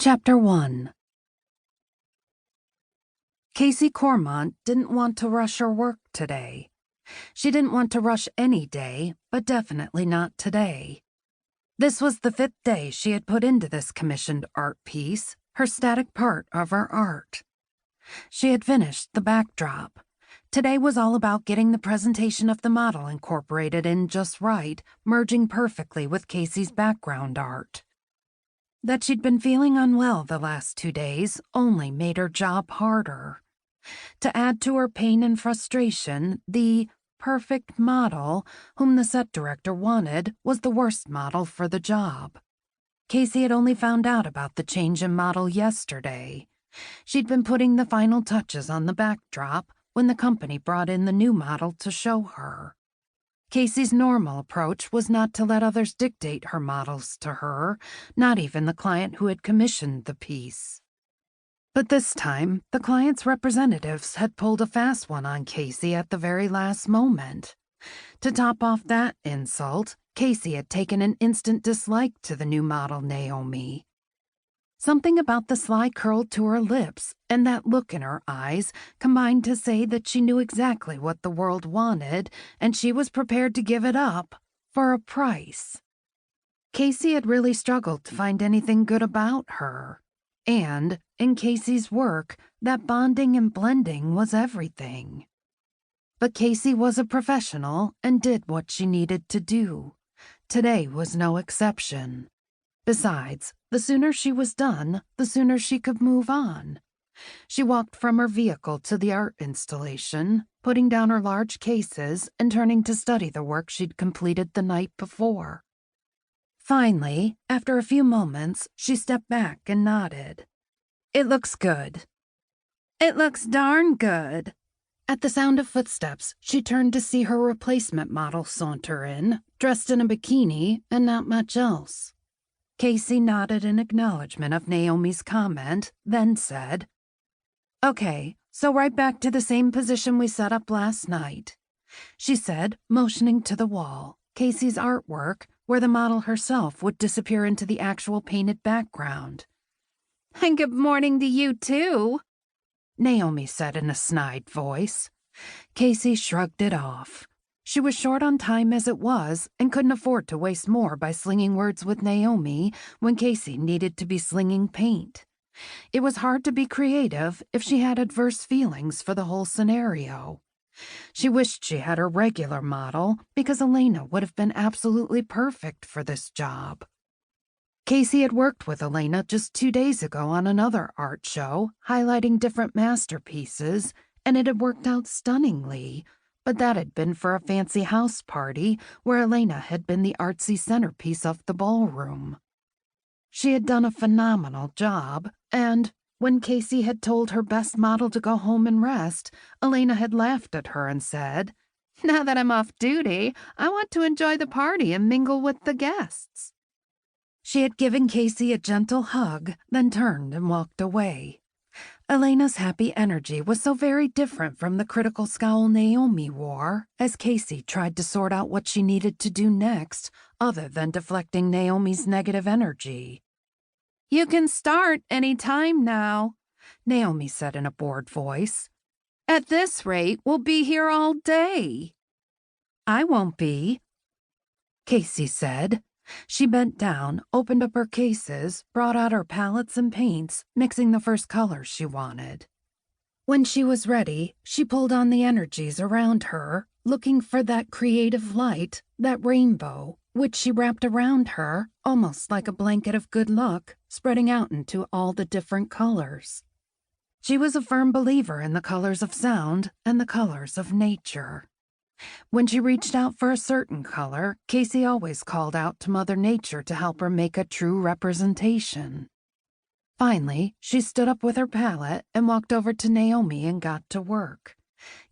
Chapter 1. Cayce Cormont didn't want to rush her work today. She didn't want to rush any day, but definitely not today. This was the 5th day she had put into this commissioned art piece, her static part of her art. She had finished the backdrop. Today was all about getting the presentation of the model incorporated in just right, merging perfectly with Cayce's background art. That she'd been feeling unwell the last 2 days only made her job harder. To add to her pain and frustration, the perfect model whom the set director wanted was the worst model for the job. Cayce had only found out about the change in model yesterday. She'd been putting the final touches on the backdrop when the company brought in the new model to show her. Cayce's normal approach was not to let others dictate her models to her, not even the client who had commissioned the piece. But this time, the client's representatives had pulled a fast one on Cayce at the very last moment. To top off that insult, Cayce had taken an instant dislike to the new model Naomi. Something about the sly curl to her lips and that look in her eyes combined to say that she knew exactly what the world wanted, and she was prepared to give it up for a price. Cayce had really struggled to find anything good about her. And, in Cayce's work, that bonding and blending was everything. But Cayce was a professional and did what she needed to do. Today was no exception. Besides, the sooner she was done, the sooner she could move on. She walked from her vehicle to the art installation, putting down her large cases and turning to study the work she'd completed the night before. Finally, after a few moments, she stepped back and nodded. "It looks good." "It looks darn good." At the sound of footsteps, she turned to see her replacement model saunter in, dressed in a bikini and not much else. Cayce nodded in acknowledgement of Naomi's comment, then said, "Okay, so right back to the same position we set up last night," she said, motioning to the wall, Cayce's artwork, where the model herself would disappear into the actual painted background. "And good morning to you, too," Naomi said in a snide voice. Cayce shrugged it off. She was short on time as it was and couldn't afford to waste more by slinging words with Naomi when Cayce needed to be slinging paint. It was hard to be creative if she had adverse feelings for the whole scenario. She wished she had her regular model because Elena would have been absolutely perfect for this job. Cayce had worked with Elena just 2 days ago on another art show, highlighting different masterpieces, and it had worked out stunningly. But that had been for a fancy house party where Elena had been the artsy centerpiece of the ballroom. She had done a phenomenal job, and when Cayce had told her best model to go home and rest, Elena had laughed at her and said, "Now that I'm off duty, I want to enjoy the party and mingle with the guests." She had given Cayce a gentle hug, then turned and walked away. Elena's happy energy was so very different from the critical scowl Naomi wore as Cayce tried to sort out what she needed to do next, other than deflecting Naomi's negative energy. "You can start any time now," Naomi said in a bored voice. "At this rate, we'll be here all day." "I won't be," Cayce said. She bent down, opened up her cases, brought out her palettes and paints, mixing the first colors she wanted. When she was ready, she pulled on the energies around her, looking for that creative light, that rainbow, which she wrapped around her, almost like a blanket of good luck, spreading out into all the different colors. She was a firm believer in the colors of sound and the colors of nature. When she reached out for a certain color, Cayce always called out to Mother Nature to help her make a true representation. Finally, she stood up with her palette and walked over to Naomi and got to work.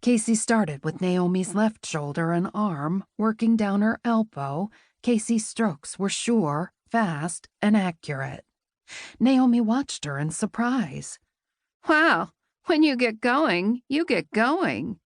Cayce started with Naomi's left shoulder and arm, working down her elbow. Cayce's strokes were sure, fast, and accurate. Naomi watched her in surprise. "Wow, when you get going, you get going."